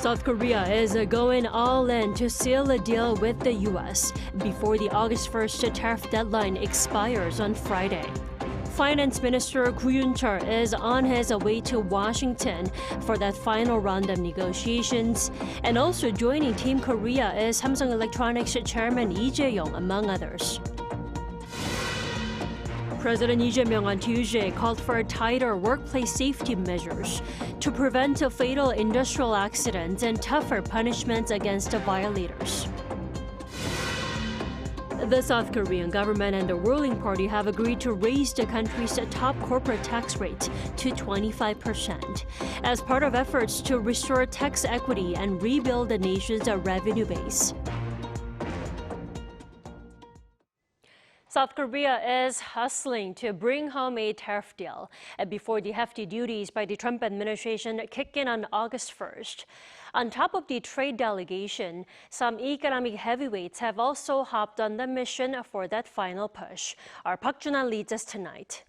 South Korea is going all in to seal a deal with the U.S. before the August 1st tariff deadline expires on Friday. Finance Minister Koon is on his way to Washington for that final round of negotiations. And also joining Team Korea is Samsung Electronics Chairman Lee Jae-yong, among others. President Lee Jae-myung on Tuesday called for tighter workplace safety measures to prevent fatal industrial accidents and tougher punishments against violators. The South Korean government and the ruling party have agreed to raise the country's top corporate tax rate to 25% as part of efforts to restore tax equity and rebuild the nation's revenue base. South Korea is hustling to bring home a tariff deal before the hefty duties by the Trump administration kick in on August 1st. On top of the trade delegation, some economic heavyweights have also hopped on the mission for that final push. Our Park Jun-han leads us tonight.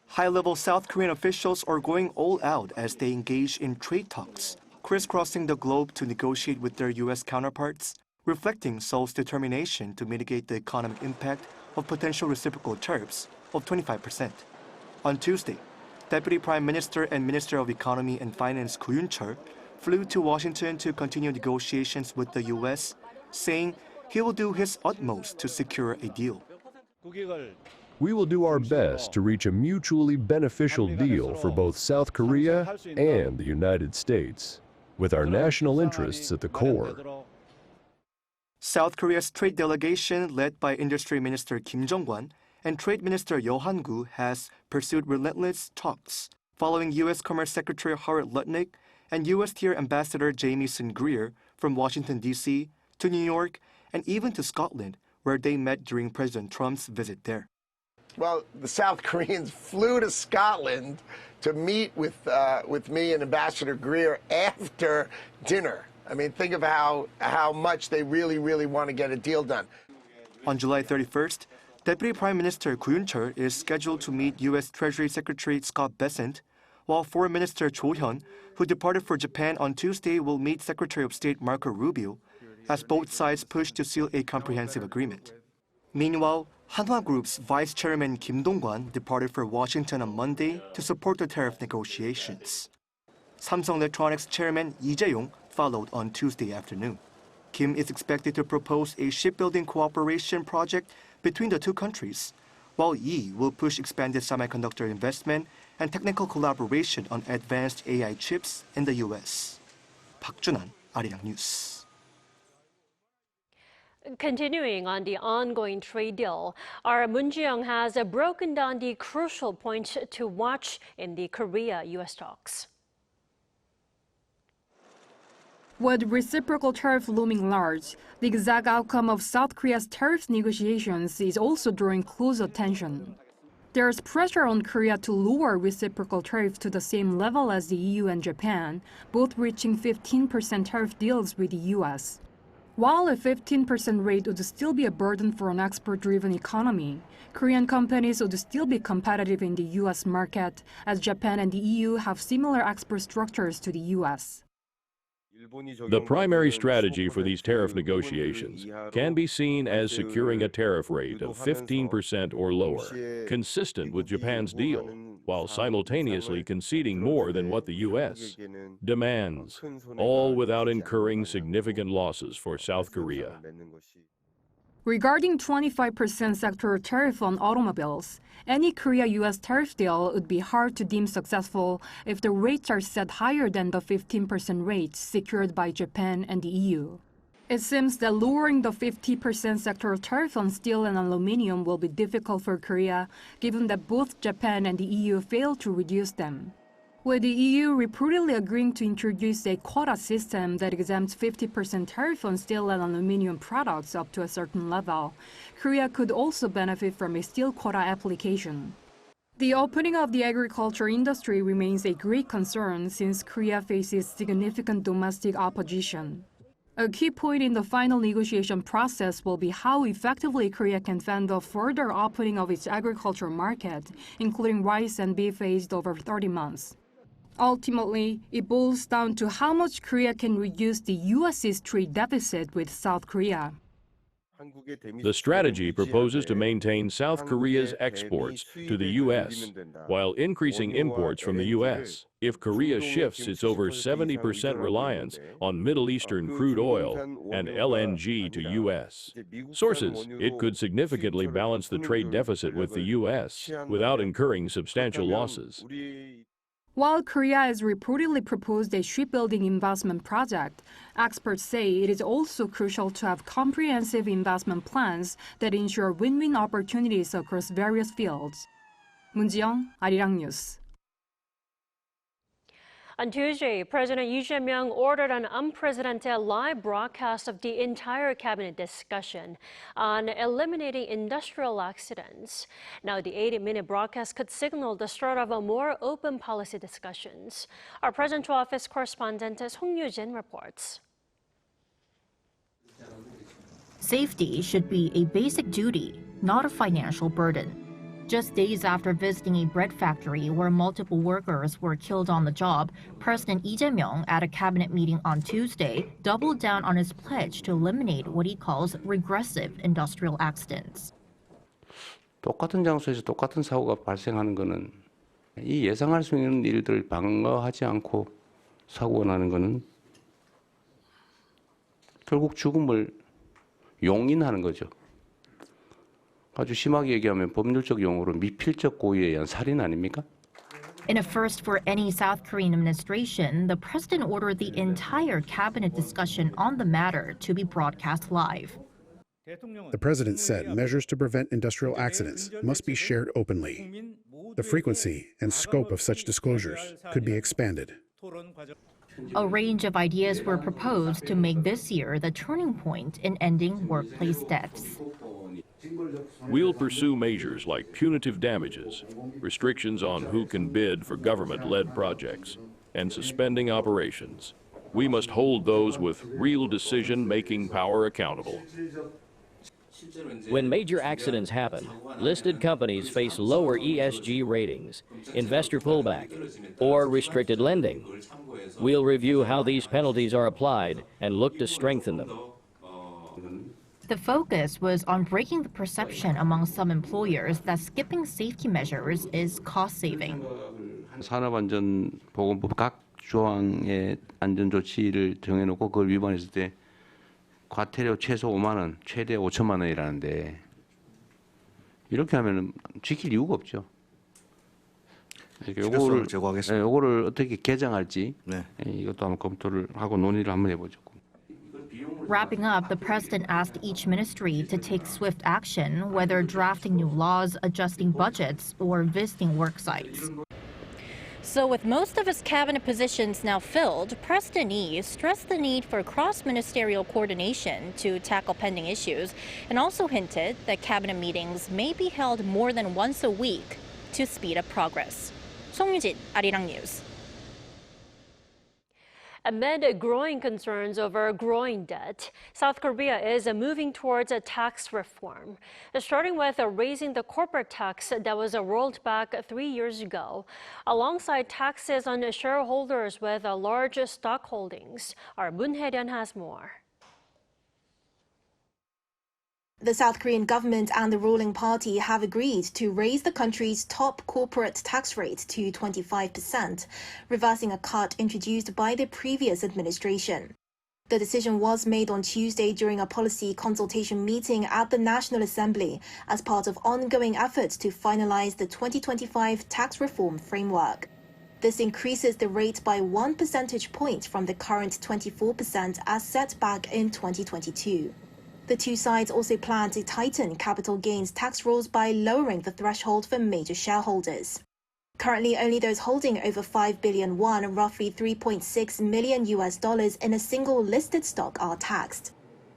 High-level South Korean officials are going all out as they engage in trade talks, crisscrossing the globe to negotiate with their U.S. counterparts, reflecting Seoul's determination to mitigate the economic impact of potential reciprocal tariffs of 25%. On Tuesday, Deputy Prime Minister and Minister of Economy and Finance Koon flew to Washington to continue negotiations with the U.S., saying he will do his utmost to secure a deal. We will do our best to reach a mutually beneficial deal for both South Korea and the United States, with our national interests at the core. South Korea's trade delegation, led by Industry Minister Kim Jong-un and Trade Minister Yo-jong has pursued relentless talks following U.S. Commerce Secretary Howard Lutnick and U.S. Tier Ambassador Jamieson Greer from Washington, D.C. to New York and even to Scotland, where they met during President Trump's visit there. Well, the South Koreans flew to Scotland to meet with me and Ambassador Greer after dinner. I mean, think of how much they really want to get a deal done. On July 31st, Deputy Prime Minister Koon is scheduled to meet U.S. Treasury Secretary Scott Bessent, while Foreign Minister Cho Hyun, who departed for Japan on Tuesday, will meet Secretary of State Marco Rubio, as both sides push to seal a comprehensive agreement. Meanwhile, Hanwha Group's Vice Chairman Kim Dong-kwan departed for Washington on Monday to support the tariff negotiations. Samsung Electronics Chairman Lee Jae-yong followed on Tuesday afternoon. Kim is expected to propose a shipbuilding cooperation project between the two countries, while Yi will push expanded semiconductor investment and technical collaboration on advanced AI chips in the U.S. Park Jun-han, Arirang News. Continuing on the ongoing trade deal, our Moon Ji-young has broken down the crucial points to watch in the Korea-U.S. talks. With reciprocal tariff looming large, the exact outcome of South Korea's tariff negotiations is also drawing close attention. There's pressure on Korea to lower reciprocal tariff to the same level as the EU and Japan, both reaching 15% tariff deals with the US. While a 15% rate would still be a burden for an export-driven economy, Korean companies would still be competitive in the US market, as Japan and the EU have similar export structures to the US. The primary strategy for these tariff negotiations can be seen as securing a tariff rate of 15% or lower, consistent with Japan's deal, while simultaneously conceding more than what the U.S. demands, all without incurring significant losses for South Korea. Regarding 25% sectoral tariff on automobiles, any Korea-US tariff deal would be hard to deem successful if the rates are set higher than the 15% rates secured by Japan and the EU. It seems that lowering the 50% sectoral tariff on steel and aluminum will be difficult for Korea, given that both Japan and the EU failed to reduce them. With the EU reportedly agreeing to introduce a quota system that exempts 50% tariff on steel and aluminum products up to a certain level, Korea could also benefit from a steel quota application. The opening of the agriculture industry remains a great concern since Korea faces significant domestic opposition. A key point in the final negotiation process will be how effectively Korea can fend off further opening of its agriculture market, including rice and beef aged over 30 months. Ultimately, it boils down to how much Korea can reduce the U.S.'s trade deficit with South Korea. The strategy proposes to maintain South Korea's exports to the U.S. while increasing imports from the U.S. If Korea shifts its over 70% reliance on Middle Eastern crude oil and LNG to U.S. sources, it could significantly balance the trade deficit with the U.S. without incurring substantial losses. While Korea has reportedly proposed a shipbuilding investment project, experts say it is also crucial to have comprehensive investment plans that ensure win-win opportunities across various fields. 문지영, Arirang News. On Tuesday, President Yo-jong ordered an unprecedented live broadcast of the entire cabinet discussion on eliminating industrial accidents. Now, the 80-minute broadcast could signal the start of a more open policy discussions. Our presidential office correspondent Anongjin reports. Safety should be a basic duty, not a financial burden. Just days after visiting a bread factory where multiple workers were killed on the job, President Lee Jae-myung at a cabinet meeting on Tuesday doubled down on his pledge to eliminate what he calls regressive industrial accidents. 똑같은 장소에서 똑같은 사고가 발생하는 것은 이 예상할 수 있는 일들을 방어하지 않고 사고가 나는 것은 결국 죽음을 용인하는 거죠. 아주 심하게 얘기하면 법률적 용어로 미필적 고의에 의한 살인 아닙니까? In a first for any South Korean administration, the president ordered the entire cabinet discussion on the matter to be broadcast live. The president said measures to prevent industrial accidents must be shared openly. The frequency and scope of such disclosures could be expanded. A range of ideas were proposed to make this year the turning point in ending workplace deaths. We'll pursue measures like punitive damages, restrictions on who can bid for government-led projects, and suspending operations. We must hold those with real decision-making power accountable. When major accidents happen, listed companies face lower ESG ratings, investor pullback, or restricted lending. We'll review how these penalties are applied and look to strengthen them. The focus was on breaking the perception among some employers that skipping safety measures is cost-saving. 산업안전보건법 각 조항의 안전조치를 정해놓고 그걸 위반했을 때 과태료 최소 5만 원, 최대 5천만 원이라는데 이렇게 하면 지킬 이유가 없죠. 요거를 어떻게 개정할지 이것도 한번 검토를 하고 논의를 한번 해보죠. Wrapping up, the president asked each ministry to take swift action, whether drafting new laws, adjusting budgets, or visiting work sites. So with most of his cabinet positions now filled, President Lee stressed the need for cross-ministerial coordination to tackle pending issues and also hinted that cabinet meetings may be held more than once a week to speed up progress. 송유진, Arirang News. Amid growing concerns over growing debt, South Korea is moving towards a tax reform, starting with raising the corporate tax that was rolled back 3 years ago, alongside taxes on shareholders with large stock holdings. Our Moon Hae-ryun has more. The South Korean government and the ruling party have agreed to raise the country's top corporate tax rate to 25%, reversing a cut introduced by the previous administration. The decision was made on Tuesday during a policy consultation meeting at the National Assembly as part of ongoing efforts to finalize the 2025 tax reform framework. This increases the rate by 1 percentage point from the current 24% as set back in 2022. The two sides also plan to tighten capital gains tax rules by lowering the threshold for major shareholders. Currently, only those holding over 5 billion won, roughly $3.6 million in a single listed stock are taxed.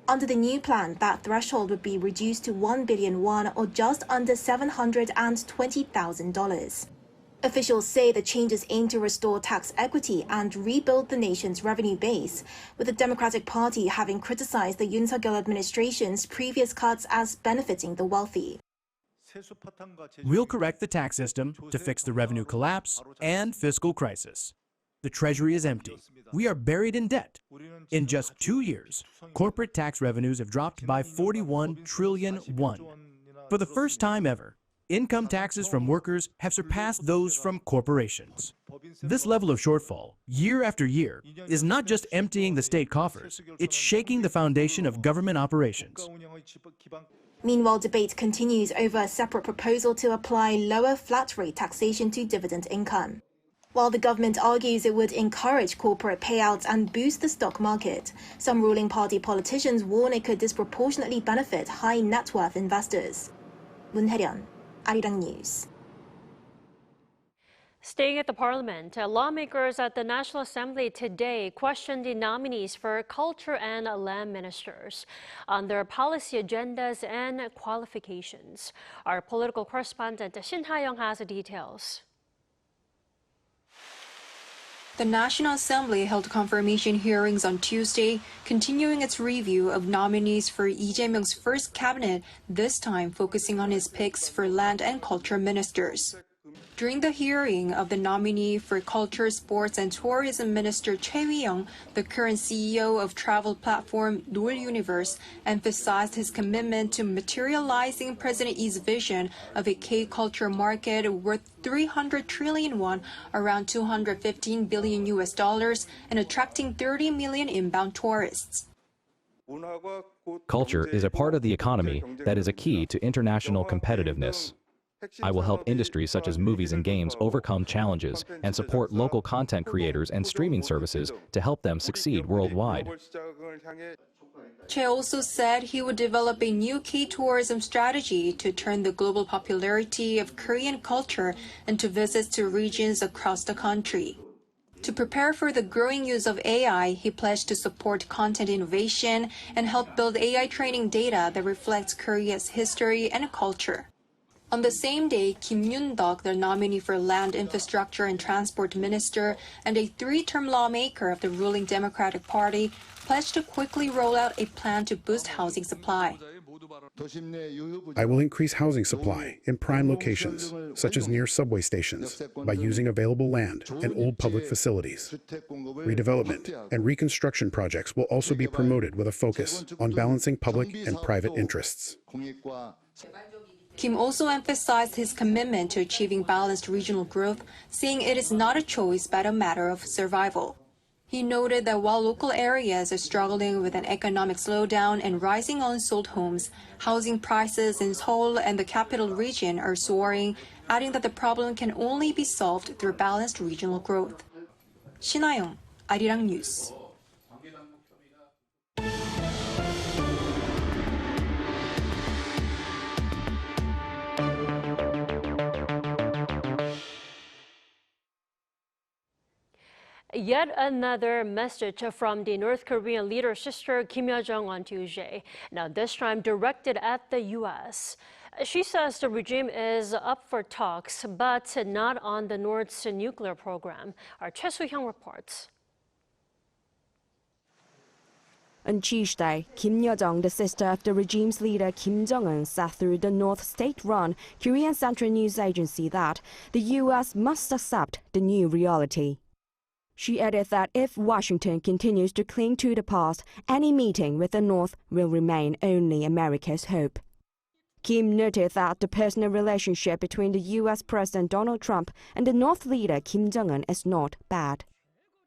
Under the new plan, that threshold would be reduced to 1 billion won or just under $720,000. Officials say the changes aim to restore tax equity and rebuild the nation's revenue base, with the Democratic Party having criticized the Yoon Suk-yeol administration's previous cuts as benefiting the wealthy. We'll correct the tax system to fix the revenue collapse and fiscal crisis. The Treasury is empty. We are buried in debt. In just 2 years, corporate tax revenues have dropped by 41 trillion won. For the first time ever, income taxes from workers have surpassed those from corporations. This level of shortfall, year after year, is not just emptying the state coffers, it's shaking the foundation of government operations. Meanwhile, debate continues over a separate proposal to apply lower flat rate taxation to dividend income. While the government argues it would encourage corporate payouts and boost the stock market, some ruling party politicians warn it could disproportionately benefit high net worth investors. Moon Hae-ryun, Arirang News. Staying at the parliament, lawmakers at the National Assembly today questioned the nominees for culture and land ministers on their policy agendas and qualifications. Our political correspondent Shin Ha-young has the details. The National Assembly held confirmation hearings on Tuesday, continuing its review of nominees for Lee Jae-myung's first cabinet, this time focusing on his picks for land and culture ministers. During the hearing of the nominee for Culture, Sports and Tourism Minister Choi Wi-young, the current CEO of travel platform Noel Universe emphasized his commitment to materializing President Lee's vision of a K-culture market worth 300 trillion won, around $215 billion, and attracting 30 million inbound tourists. Culture is a part of the economy that is a key to international competitiveness. I will help industries such as movies and games overcome challenges and support local content creators and streaming services to help them succeed worldwide. Choi also said he would develop a new K-tourism strategy to turn the global popularity of Korean culture into visits to regions across the country. To prepare for the growing use of AI, he pledged to support content innovation and help build AI training data that reflects Korea's history and culture. On the same day, Kim Yoon-deok, the nominee for Land, Infrastructure and Transport Minister and a three-term lawmaker of the ruling Democratic Party, pledged to quickly roll out a plan to boost housing supply. I will increase housing supply in prime locations, such as near subway stations, by using available land and old public facilities. Redevelopment and reconstruction projects will also be promoted with a focus on balancing public and private interests. Kim also emphasized his commitment to achieving balanced regional growth, saying it is not a choice but a matter of survival. He noted that while local areas are struggling with an economic slowdown and rising unsold homes, housing prices in Seoul and the capital region are soaring, adding that the problem can only be solved through balanced regional growth. Shin Ha-young, Arirang News. Yet another message from the North Korean leader's sister Kim Yo-jong on Tuesday, now this time directed at the U.S. She says the regime is up for talks, but not on the North's nuclear program. Our Choi Soo-hyung reports. On Tuesday, Kim Yo-jong, the sister of the regime's leader Kim Jong-un, said through the North state-run Korean Central News Agency that the U.S. must accept the new reality. She added that if Washington continues to cling to the past, any meeting with the North will remain only America's hope. Kim noted that the personal relationship between the U.S. President Donald Trump and the North leader Kim Jong-un is not bad.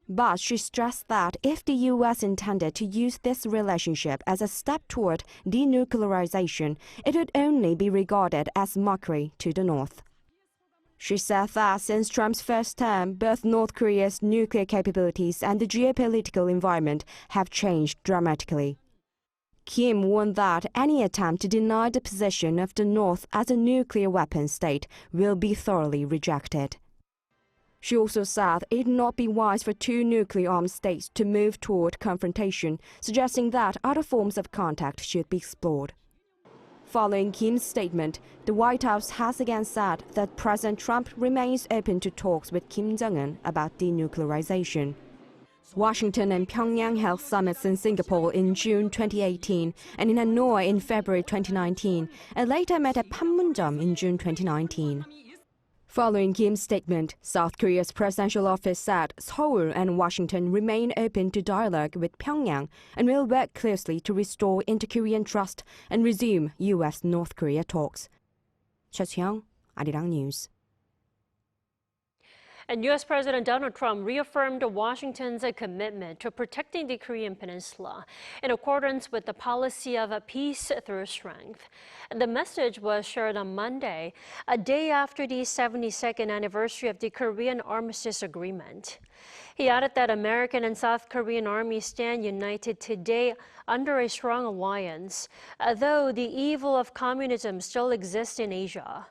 But she stressed that if the U.S. intended to use this relationship as a step toward denuclearization, it would only be regarded as mockery to the North. She said that since Trump's first term, both North Korea's nuclear capabilities and the geopolitical environment have changed dramatically. Kim warned that any attempt to deny the position of the North as a nuclear weapons state will be thoroughly rejected. She also said it would not be wise for two nuclear-armed states to move toward confrontation, suggesting that other forms of contact should be explored. Following Kim's statement, the White House has again said that President Trump remains open to talks with Kim Jong-un about denuclearization. Washington and Pyongyang held summits in Singapore in June 2018 and in Hanoi in February 2019, and later met at Panmunjom in June 2019. Following Kim's statement, South Korea's presidential office said Seoul and Washington remain open to dialogue with Pyongyang and will work closely to restore inter-Korean trust and resume U.S.-North Korea talks. Cha Seong, Arirang News. And U.S. President Donald Trump reaffirmed Washington's commitment to protecting the Korean Peninsula in accordance with the policy of peace through strength. The message was shared on Monday, a day after the 72nd anniversary of the Korean Armistice Agreement. He added that American and South Korean armies stand united today under a strong alliance, though the evil of communism still exists in Asia.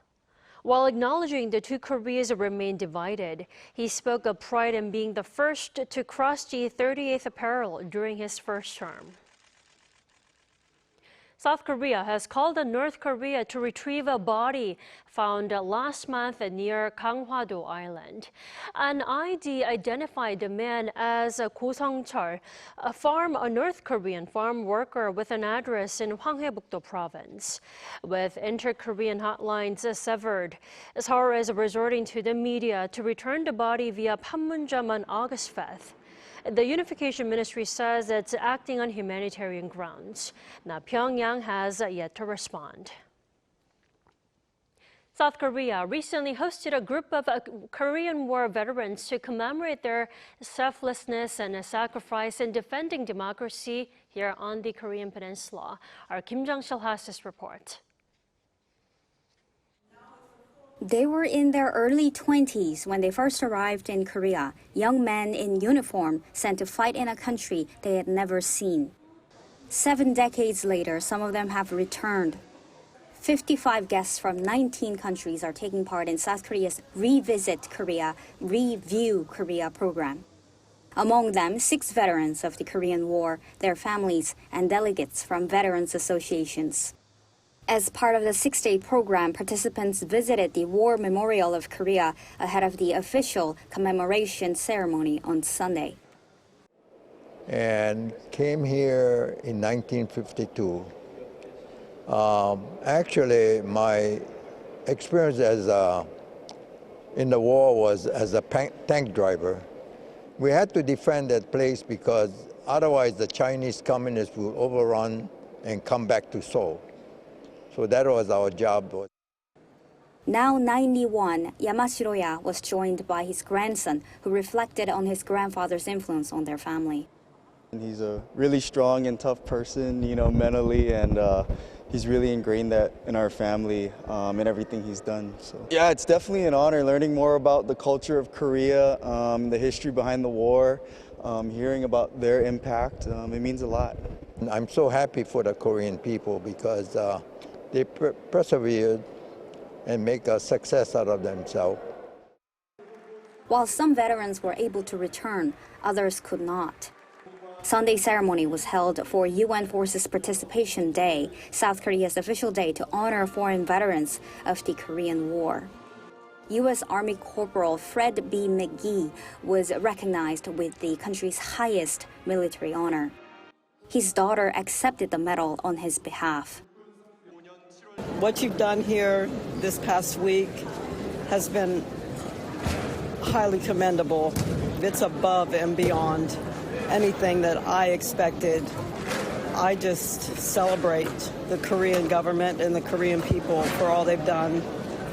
While acknowledging the two Koreas remain divided, he spoke of pride in being the first to cross the 38th parallel during his first term. South Korea has called on North Korea to retrieve a body found last month near Ganghwa-do Island. An ID identified the man as Go Sung-chul, a North Korean farm worker with an address in Hwanghae-bukdo province. With inter-Korean hotlines severed, Seoul is resorting to the media to return the body via Panmunjom on August 5th. The Unification Ministry says it's acting on humanitarian grounds. Now, Pyongyang has yet to respond. South Korea recently hosted a group of Korean War veterans to commemorate their selflessness and sacrifice in defending democracy here on the Korean Peninsula. Our Kim Jong-sil has this report. They were in their early 20s when they first arrived in Korea, young men in uniform sent to fight in a country they had never seen. 7 decades later, some of them have returned. 55 guests from 19 countries are taking part in South Korea's Revisit Korea, Review Korea program. Among them, 6 veterans of the Korean War, their families, and delegates from veterans associations. As part of the 6-day program, participants visited the War Memorial of Korea ahead of the official commemoration ceremony on Sunday. And came here in 1952. Actually, my experience in the war was as a tank driver. We had to defend that place because otherwise the Chinese communists would overrun and come back to Seoul. So that was our job. Now 91, Yamashiroya was joined by his grandson, who reflected on his grandfather's influence on their family. He's a really strong and tough person, mentally, and he's really ingrained that in our family and everything he's done. So yeah, it's definitely an honor learning more about the culture of Korea, the history behind the war, hearing about their impact. It means a lot. I'm so happy for the Korean people because they persevered and make a success out of themselves. While some veterans were able to return, others could not. Sunday ceremony was held for UN Forces Participation Day, South Korea's official day to honor foreign veterans of the Korean War. U.S. Army Corporal Fred B. McGee was recognized with the country's highest military honor. His daughter accepted the medal on his behalf. What you've done here this past week has been highly commendable. It's above and beyond anything that I expected. I just celebrate the Korean government and the Korean people for all they've done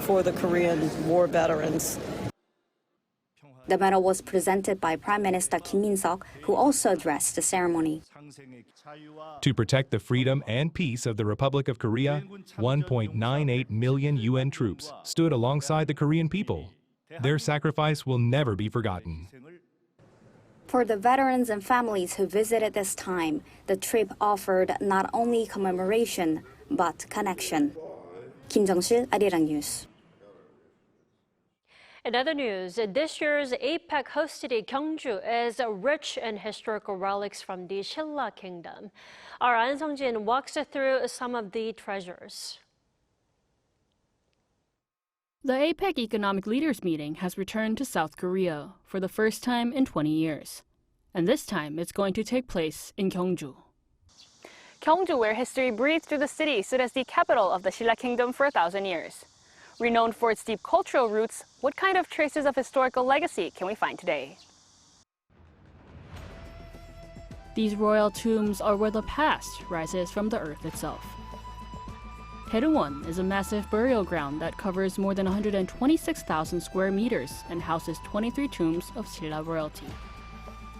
for the Korean War veterans. The medal was presented by Prime Minister Kim Min-seok, who also addressed the ceremony. To protect the freedom and peace of the Republic of Korea, 1.98 million UN troops stood alongside the Korean people. Their sacrifice will never be forgotten. For the veterans and families who visited this time, the trip offered not only commemoration, but connection. Kim Jong-sil, Arirang News. In other news, this year's APEC hosted Gyeongju is rich in historical relics from the Shilla Kingdom. Our Anongjin walks us through some of the treasures. The APEC Economic Leaders Meeting has returned to South Korea for the first time in 20 years. And this time it's going to take place in Gyeongju. Gyeongju, where history breathes through the city, stood as the capital of the Shilla Kingdom for 1,000 years. Renowned for its deep cultural roots, what kind of traces of historical legacy can we find today? These royal tombs are where the past rises from the earth itself. Daereungwon is a massive burial ground that covers more than 126,000 square meters and houses 23 tombs of Silla royalty.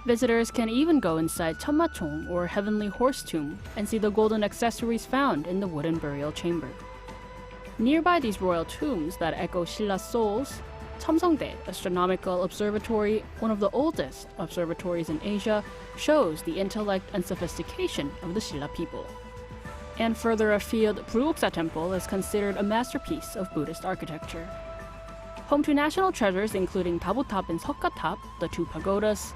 Visitors can even go inside Cheonmachong, or Heavenly Horse Tomb, and see the golden accessories found in the wooden burial chamber. Nearby these royal tombs that echo Silla's souls, Cheomseongdae Astronomical Observatory, one of the oldest observatories in Asia, shows the intellect and sophistication of the Silla people. And further afield, Bruguksa Temple is considered a masterpiece of Buddhist architecture. Home to national treasures including Tabutap and Seokgatap, the two pagodas,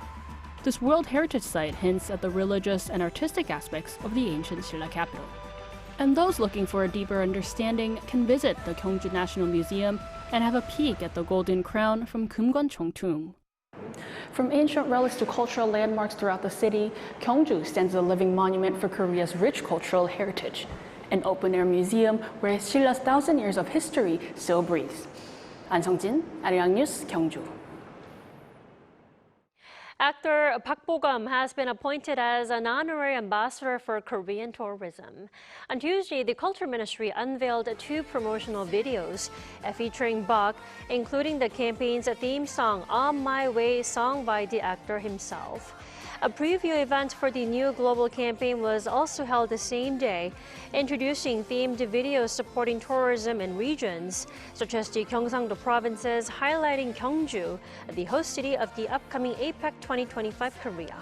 this World Heritage Site hints at the religious and artistic aspects of the ancient Silla capital. And those looking for a deeper understanding can visit the Gyeongju National Museum and have a peek at the Golden Crown from Kumgwoncheong Tomb. From ancient relics to cultural landmarks throughout the city, Gyeongju stands as a living monument for Korea's rich cultural heritage, an open-air museum where Silla's 1,000 years of history still breathes. Anongjin, Arirang News, Gyeongju. Actor Park Bo-gum has been appointed as an honorary ambassador for Korean tourism. On Tuesday, the Culture Ministry unveiled 2 promotional videos featuring Park, including the campaign's theme song, On My Way, sung by the actor himself. A preview event for the new global campaign was also held the same day, introducing themed videos supporting tourism in regions, such as the Gyeongsang-do provinces, highlighting Gyeongju, the host city of the upcoming APEC 2025 Korea.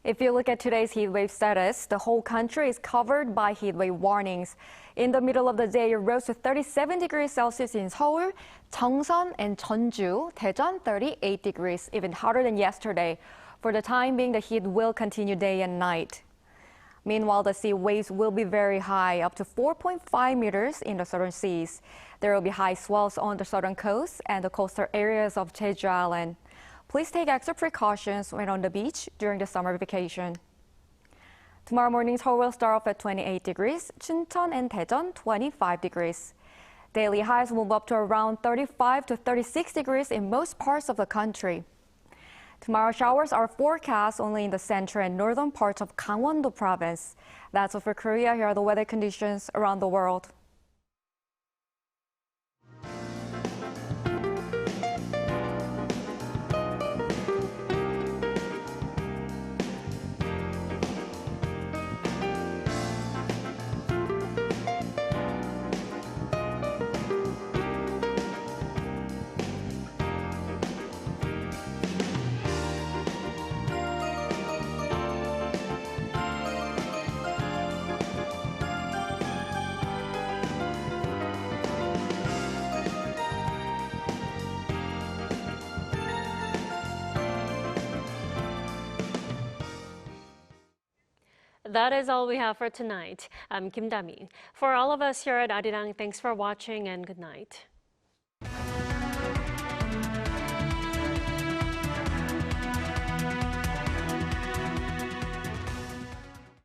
If you look at today's heatwave status, the whole country is covered by heatwave warnings. In the middle of the day, it rose to 37 degrees Celsius in Seoul, Cheongsan and Jeonju, Daejeon 38 degrees, even hotter than yesterday. For the time being, the heat will continue day and night. Meanwhile, the sea waves will be very high, up to 4.5 meters in the southern seas. There will be high swells on the southern coast and the coastal areas of Jeju Island. Please take extra precautions when on the beach during the summer vacation. Tomorrow morning, Seoul will start off at 28 degrees, Chuncheon and Daejeon 25 degrees. Daily highs move up to around 35 to 36 degrees in most parts of the country. Tomorrow, showers are forecast only in the central and northern parts of Gangwon-do province. That's all for Korea. Here are the weather conditions around the world. That is all we have for tonight. I'm Kim Da-min. For all of us here at Arirang, thanks for watching and good night.